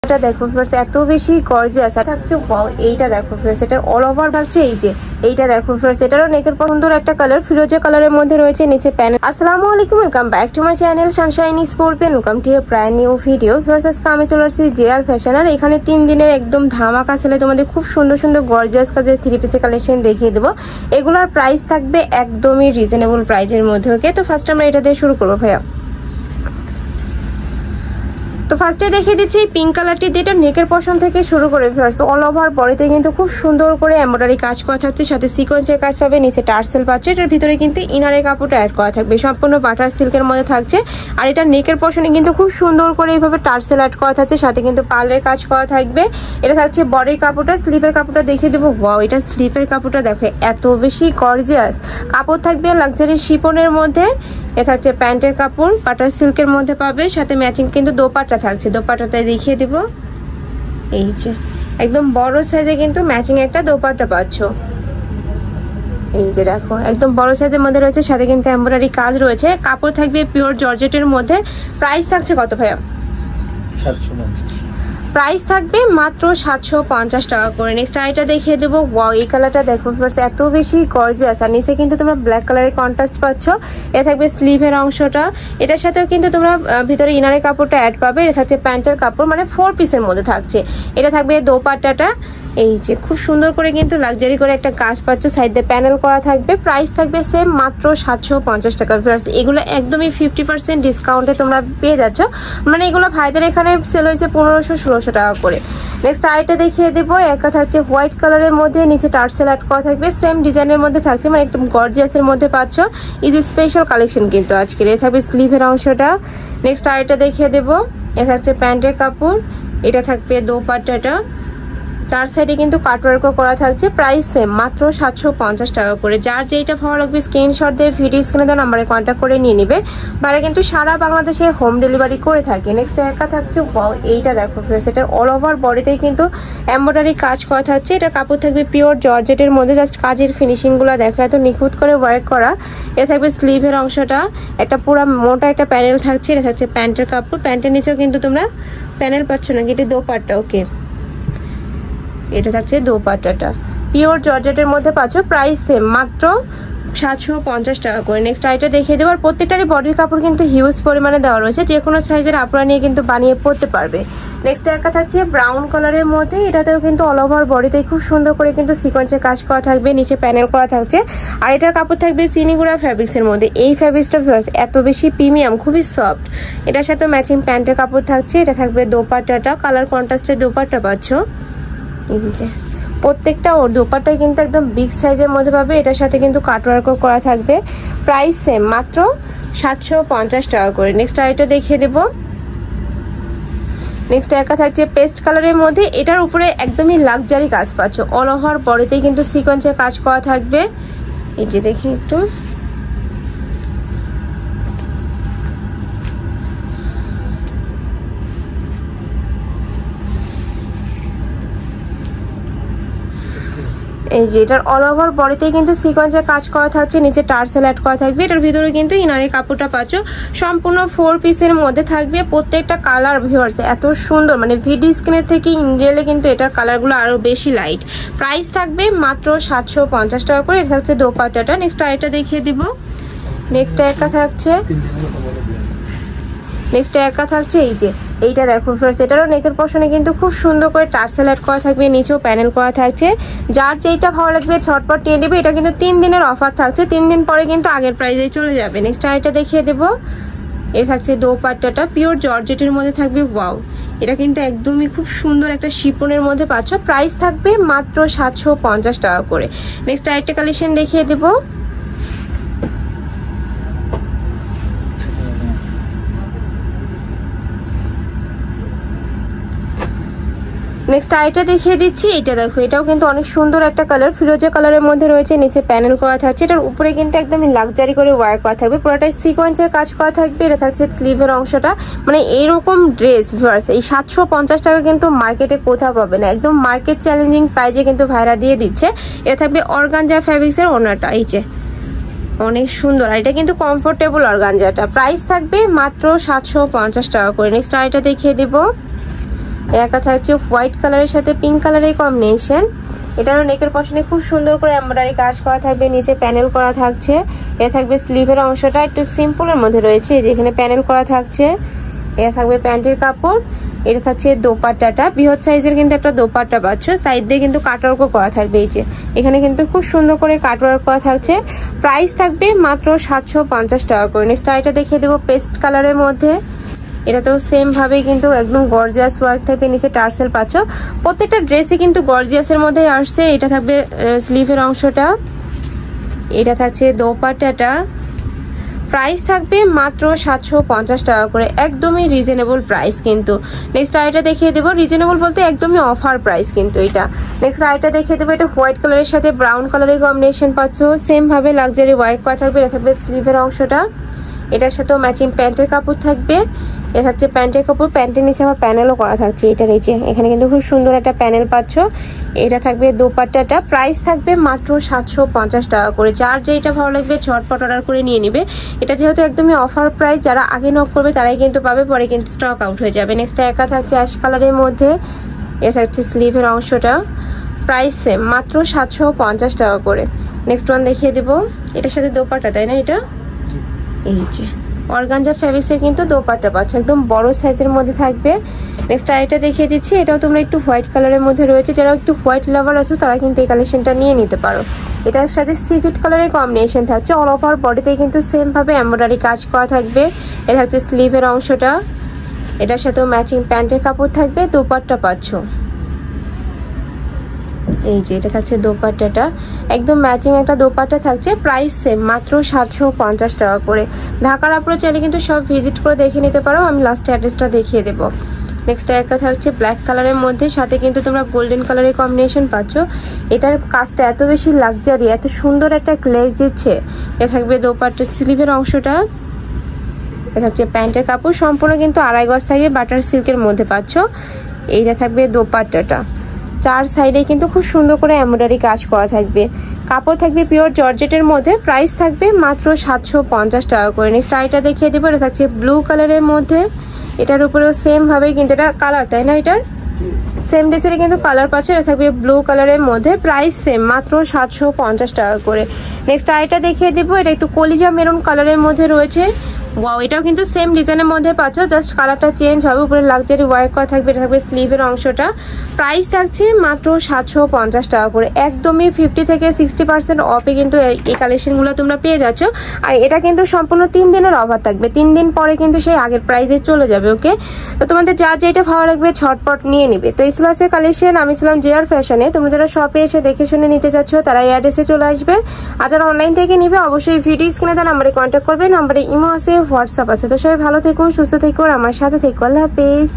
দেখো ফ্রেন্ডস এত বেশি গর্জিয়াস থাকছে। ওয়াও, এইটা দেখো ফ্রেন্ডস এটার অল ওভার থাকছে। এই যে এইটা দেখো ফ্রেন্ডস এটারও নেকের পর সুন্দর একটা কালার ফিরোজা কালারের মধ্যে রয়েছে নিচে প্যানেল। আসসালামু আলাইকুম, welcome back to my channel Sunshine Sportpen. Welcome to a brand new video. Friends আজকে আমি চলে আসছি জেআর ফ্যাশন আর এখানে 3 দিনের একদম ধামাকা সেলে তোমাদের খুব সুন্দর সুন্দর গর্জিয়াস কাজের 3 পিসের কালেকশন দেখিয়ে দেবো। এগুলোর প্রাইস থাকবে একদমই রিজনেবল প্রাইসের মধ্যে। ওকে, তো ফার্স্ট আমরা এটা দিয়ে শুরু করবো ভাইয়া। তো ফার্স্টে দেখিয়ে দিচ্ছি পিঙ্ক কালারটি, যেটা নেকের পশন থেকে শুরু করে অল ওভার বডিতে কিন্তু খুব সুন্দর করে এমব্রয়ডারি কাজ করা থাকছে, সাথে সিকোয়েন্সের কাজ পাবে, নিচে টার্সেল পাচ্ছে। এটার ভিতরে কিন্তু ইনারের কাপড়টা অ্যাড করা থাকবে, সম্পূর্ণ বাটার সিল্কের মধ্যে থাকছে। আর এটা নেকের পশনে কিন্তু খুব সুন্দর করে এইভাবে টার্সেল অ্যাড করা থাকছে, সাথে কিন্তু পার্লের কাজ করা থাকবে। এটা থাকছে বডির কাপড়টা। স্লিপের কাপড়টা দেখিয়ে দেবো। ওয়াও, এটা স্লিপের কাপড়টা দেখো এত বেশি গর্জিয়াস। কাপড় থাকবে লাক্সারি শিপনের মধ্যে। এ থাকছে প্যান্টের কাপড়, বাটার সিল্কের মধ্যে পাবে, সাথে ম্যাচিং কিন্তু দোপাট্টা থাকছে। দোপাট্টাটা দেখিয়ে দিব। এই যে একদম বড় সাইজে কিন্তু ম্যাচিং একটা দোপাট্টা পাচ্ছ। এই যে দেখো একদম বড় সাইজের মধ্যে রয়েছে, সাথে কিন্তু এমব্রয়ডারি কাজ রয়েছে। কাপড় থাকবে পিওর জর্জেটের মধ্যে। প্রাইস থাকছে কত ভাইয়া? 750। প্রাইস থাকবে মাত্র 750 টাকা করে। নেক্সট আইটা দেখিয়ে দেবো। ওয়াও, এই কালারটা দেখো এত বেশি গর্জিয়াস। আর নিচে কিন্তু তোমরা ব্ল্যাক কালারের কন্ট্রাস্ট পাচ্ছ। এটা থাকবে স্লিভের অংশটা। এটার সাথেও কিন্তু তোমরা ভিতরে ইনারের কাপড়টা অ্যাড পাবে। এটা থাকছে প্যান্টের কাপড়, মানে 4 পিসের মধ্যে থাকছে। এটা থাকবে দোপাট্টাটা। এই যে খুব সুন্দর করে কিন্তু লাক্সারি করে একটা কাজ পাচ্ছ, সাইডে প্যানেল করা থাকবে। প্রাইস থাকবে সেম মাত্র 750 টাকা। এগুলো একদমই 50% ডিসকাউন্টে তোমরা পেয়ে যাচ্ছ। মানে এগুলো ভাইদের এখানে সেল হয়েছে 1500-1600 টাকা করে। নেক্সট আইটা দেখিয়ে দেবো। একটা থাকছে হোয়াইট কালারের মধ্যে, নিচে টার্সেল অ্যাড করা থাকবে, সেম ডিজাইনের মধ্যে থাকছে, মানে একদম গর্জিয়াসের মধ্যে পাচ্ছ। ঈদ স্পেশাল কালেকশন কিন্তু আজকের। এ থাকবে স্লিভের অংশটা। নেক্সট আইটা দেখিয়ে দেবো। এ থাকছে প্যান্টের কাপড়। এটা থাকবে দোপাট্টাটা। 4 সাইডে কিন্তু কাটওয়ার্কও করা থাকছে। প্রাইস সেম মাত্র 750 টাকা করে। যার যেটা ভালো লাগবে স্ক্রিনশট দিয়ে ভিডিও স্ক্রিনে দেওয়া নাম্বারে কন্ট্যাক্ট করে নিয়ে নিবে। বারে কিন্তু সারা বাংলাদেশে হোম ডেলিভারি করে থাকে। নেক্সট একটা থাকছে। ওয়াও, এইটা দেখো ফ্রেন্ডস এটার অল ওভার বডিতেই কিন্তু এমব্রয়ডারি কাজ করা থাকছে। এটা কাপড় থাকবে পিওর জর্জেটের মধ্যে। জাস্ট কাজের ফিনিশিংগুলো দেখো এত নিখুঁত করে ওয়ার্ক করা। এটা থাকবে স্লিভের অংশটা। একটা পুরো মোটা একটা প্যানেল থাকছে। এটা থাকছে প্যান্টের কাপড়। প্যান্টের নিচেও কিন্তু তোমরা প্যানেল পাচ্ছ না, কিন্তু দোপাট্টা। ওকে, এটা থাকছে দোপাট্টাটা পিওর জর্জেটের মধ্যে পাচ্ছ। প্রাইস সেম মাত্র 750 টাকা করে। নেক্সট আইটা দেখিয়ে দেবো। আর প্রত্যেকটারই বডির কাপড় কিন্তু হিউজ পরিমাণে দেওয়া রয়েছে, যে কোনো সাইজের আপনারা নিয়ে কিন্তু বানিয়ে পরতে পারবে। নেক্সট একটা থাকছে ব্রাউন কালারের মধ্যে। এটাতেও কিন্তু অল ওভার বডিতে খুব সুন্দর করে কিন্তু সিকোয়েন্সের কাজ করা থাকবে, নিচে প্যানেল করা থাকছে। আর এটার কাপড় থাকবে চিনিগুড়া ফ্যাব্রিক্সের মধ্যে। এই ফ্যাব্রিক্সটা এত বেশি প্রিমিয়াম, খুবই সফট। এটার সাথে ম্যাচিং প্যান্টের কাপড় থাকছে। এটা থাকবে দোপাট্টাটা, কালার কন্ট্রাস্টের দোপাট্টা পাচ্ছ। প্রত্যেকটা ওর দোপাট্টাই কিন্তু একদম বিগ সাইজের মধ্যে পাবে। এটার সাথে কিন্তু কাটওয়ার্কও করা থাকবে। প্রাইস সেম মাত্র 750 টাকা করে। নেক্সট আইটা দেখিয়ে দেবো। নেক্সট একটা থাকছে পেস্ট কালারের মধ্যে। এটার উপরে একদমই লাক্সারি কাজ পাচ্ছ। অল ওভার বডিতেই কিন্তু সিকোয়েন্সের কাজ করা থাকবে। এই যে দেখি একটু, এই যে এটার অল ওভার বডিতেই কিন্তু সিকোয়েন্সের কাজ করা থাকছে, নিচে টার্সেল অ্যাড করা থাকবে। এটার ভিতরে কিন্তু ইনারের কাপড়টা পাচ্ছ, সম্পূর্ণ 4 পিসের মধ্যে থাকবে। প্রত্যেকটা কালার ভিউয়ার্স এত সুন্দর, মানে ভিডিও স্ক্রিনের থেকে ইনরিয়েলে কিন্তু এটার কালারগুলো আরো বেশি লাইট। প্রাইস থাকবে মাত্র 750 টাকা করে। এটা হচ্ছে দোপাট্টাটা। নেক্সট আইটা দেখিয়ে দিব। নেক্সট একটা থাকছে এই যে এইটা দেখো ফ্রেন্ডস, এটারও নেকের পশনে কিন্তু খুব সুন্দর করে টার্সেল অ্যাড করা থাকবে, নিচেও প্যানেল করা থাকছে। যার যেটা ভালো লাগবে ছটপট নিয়ে নেবে। এটা কিন্তু 3 দিনের অফার থাকছে, 3 দিন পরে কিন্তু আগের প্রাইসে চলে যাবে। নেক্সট আইটা দেখিয়ে দেবো। এ থাকছে দোপাট্টাটা, পিওর জর্জেটের মধ্যে থাকবে। ওয়াও, এটা কিন্তু একদমই খুব সুন্দর একটা শিপনের মধ্যে পাচ্ছ। প্রাইস থাকবে মাত্র 750 টাকা করে। নেক্সট আরেকটা কালেকশন দেখিয়ে দেবো। নেক্সট আইটা দেখিয়ে দিচ্ছি। এটা দেখো, এটাও কিন্তু অনেক সুন্দর একটা কালার, ফিরোজা কালারের মধ্যে রয়েছে, নিচে প্যানেল করা থাকছে। এটার উপরে কিন্তু একদমই লাক্সারি করে ওয়ার্ক করা থাকবে, পুরোটাই সিকোয়েন্সের কাজ করা থাকবে। এটা থাকছে স্লিভের অংশটা। মানে এইরকম ড্রেস ভিউয়ার্স এই 750 টাকা কিন্তু মার্কেটে কোথাও পাবে না, একদম মার্কেট চ্যালেঞ্জিং প্রাইজে কিন্তু ভাইরা দিয়ে দিচ্ছে। এটা থাকবে অর্গানজা ফ্যাব্রিক্সের ওনাটা। এই যে অনেক সুন্দর, আর এটা কিন্তু কমফোর্টেবল অর্গানজাটা। প্রাইস থাকবে মাত্র 750 টাকা করে। নেক্সট আইটা দেখিয়ে দিব। একটা থাকছে হোয়াইট কালারের সাথে পিঙ্ক কালারের কম্বিনেশন। এটারও নেকের পশনে খুব সুন্দর করে এমব্রয়ডারি কাজ করা থাকবে, নিচে প্যানেল করা থাকছে। এ থাকবে স্লিভের অংশটা একটু সিম্পলের মধ্যে রয়েছে, যেখানে প্যানেল করা থাকছে। এটা থাকবে প্যান্টের কাপড়। এটা থাকছে দোপাট্টাটা, বৃহৎ সাইজের কিন্তু একটা দোপাট্টা পাচ্ছ, সাইড দিয়ে কিন্তু কাটওয়ার্কও করা থাকবে। এই যে এখানে কিন্তু খুব সুন্দর করে কাটওয়ার্ক করা থাকছে। প্রাইস থাকবে মাত্র 750 টাকা করে। নেক্সট এটা দেখিয়ে দেবো পেস্ট কালারের মধ্যে। এটাতেও সেম ভাবে কিন্তু একদম গর্জিয়াস ওয়ার্ক থাকবে, নিচে টার্সেল পাচ্ছ। প্রত্যেকটা ড্রেসে কিন্তু গর্জিয়াসের মধ্যে আসছে। এটা থাকবে স্লিভের অংশটা, এটা থাকছে দোপাট্টাটা। প্রাইস থাকবে মাত্র 750 টাকা করে, একদমই রিজনেবল প্রাইস কিন্তু। নেক্সট আইটা দেখিয়ে দেবো, রিজনেবল বলতে একদমই অফার প্রাইস কিন্তু এটা। নেক্সট আইটা দেখিয়ে দেবো, এটা হোয়াইট কালারের সাথে ব্রাউন কালারের কম্বিনেশন পাচ্ছ, সেম ভাবে লাক্সারি ওয়ার্ক করা থাকবে। এটা থাকবে স্লিভের অংশটা, এটার সাথেও ম্যাচিং প্যান্টের কাপড় থাকবে। এটা হচ্ছে প্যান্টের কাপড়, প্যান্টের নিচে আবার প্যানেলও করা থাকছে। এটা নিচে এখানে কিন্তু খুব সুন্দর একটা প্যানেল পাচ্ছ। এটা থাকবে দোপাট্টাটা, প্রাইস থাকবে মাত্র 750 টাকা করে। যার যেটা ভালো লাগবে ঝটপট অর্ডার করে নিয়ে নিবে। এটা যেহেতু একদমই অফার প্রাইস, যারা আগে নক করবে তারাই কিন্তু পাবে, পরে কিন্তু স্টক আউট হয়ে যাবে। নেক্সট একা থাকছে অ্যাশ কালারের মধ্যে। এটা হচ্ছে স্লিভের অংশটা, প্রাইস সেম মাত্র 750 টাকা করে। নেক্সট ওয়ান দেখিয়ে দেবো, এটার সাথে দোপাট্টা, তাই না? এটা এই যে অর্গানজা ফ্যাব্রিক্সের কিন্তু দোপাট্টা পাচ্ছ, একদম বড় সাইজের মধ্যে থাকবে। নেক্সট আরেকটা দেখিয়ে দিচ্ছি, এটাও তোমরা একটু হোয়াইট কালারের মধ্যে রয়েছে, যারা একটু হোয়াইট লাভার আছো তারা কিন্তু এই কালেকশনটা নিয়ে নিতে পারো। এটার সাথে সিভিট কালারের কম্বিনেশন থাকছে, অল ওভার বডিতে কিন্তু সেম ভাবে এমব্রয়ডারি কাজ করা থাকবে। এটা হচ্ছে স্লিভের অংশটা, এটার সাথেও ম্যাচিং প্যান্টের কাপড় থাকবে, দোপাট্টা পাচ্ছ। এই যে এটা থাকছে দোপাট্টাটা, একদম ম্যাচিং একটা দোপাট্টা থাকছে। প্রাইস সেম মাত্র 750 টাকা করে। ঢাকার আপনারা চাইলে কিন্তু সব ভিজিট করে দেখে নিতে পারো, আমি লাস্ট অ্যাড্রেসটা দেখিয়ে দেবো। নেক্সট একটা থাকছে ব্ল্যাক কালারের মধ্যে, সাথে কিন্তু তোমরা গোল্ডেন কালারের কম্বিনেশন পাচ্ছ। এটার কাজটা এত বেশি লাক্সারি, এত সুন্দর একটা গ্লেজ দিচ্ছে। এ থাকবে দোপাট্টার স্লিভের অংশটা, এটা হচ্ছে প্যান্টের কাপড়, সম্পূর্ণ কিন্তু আড়াই গজ থাকবে, বাটার সিল্কের মধ্যে পাচ্ছ। এইটা থাকবে দোপাট্টাটা, চার সাইডে কিন্তু খুব সুন্দর করে এমব্রয়ডারি কাজ করা থাকবে। কাপড় থাকবে পিওর জর্জেটের মধ্যে, প্রাইস থাকবে মাত্র 750 টাকা করে। নেক্সট আইটা দেখিয়ে দেবো, এটা থাকছে ব্লু কালারের মধ্যে। এটার উপরেও সেম ভাবে কিন্তু এটা কালার, তাই না? এটার সেম ড্রেসের কিন্তু কালার পাচ্ছে। এটা থাকবে ব্লু কালারের মধ্যে, প্রাইস সেম মাত্র 750 টাকা করে। নেক্সট আইটা দেখিয়ে দেবো, এটা একটু কলিজা মেরুন কালারের মধ্যে রয়েছে। ওয়াও, এটাও কিন্তু সেম ডিজাইনের মধ্যে পাচ্ছ, জাস্ট কালারটা চেঞ্জ হবে। উপরে লাক্সারি ওয়ার্ক করা থাকবে। এটা থাকবে স্লিভের অংশটা, প্রাইস থাকছে মাত্র 750 টাকা করে। একদমই 50 থেকে 60% অফে কিন্তু এই কালেকশনগুলো তোমরা পেয়ে যাচ্ছ। আর এটা কিন্তু সম্পূর্ণ 3 দিনের অফার থাকবে, 3 দিন পরে কিন্তু সেই আগের প্রাইসে চলে যাবে। ওকে, তো তোমাদের যা যেটা ভালো লাগবে ঝটপট নিয়ে নিবে। তো এই ছিল কালেকশন, আমি ছিলাম জেআর ফ্যাশনে। তোমরা যারা শপে এসে দেখে শুনে নিতে চাচ্ছ তারা এই অ্যাড্রেসে চলে আসবে। আর যারা অনলাইন থেকে নিবে অবশ্যই ভিডিও স্ক্রিনে দেওয়া নাম্বারে কন্ট্যাক্ট করবে। নাম্বারে ইমো আছে, হোয়াটসঅ্যাপ আছে। তো সবাই ভালো থেকো, সুস্থ থেকো, আর আমার সাথে থেকো। আল্লাহ হাফেজ।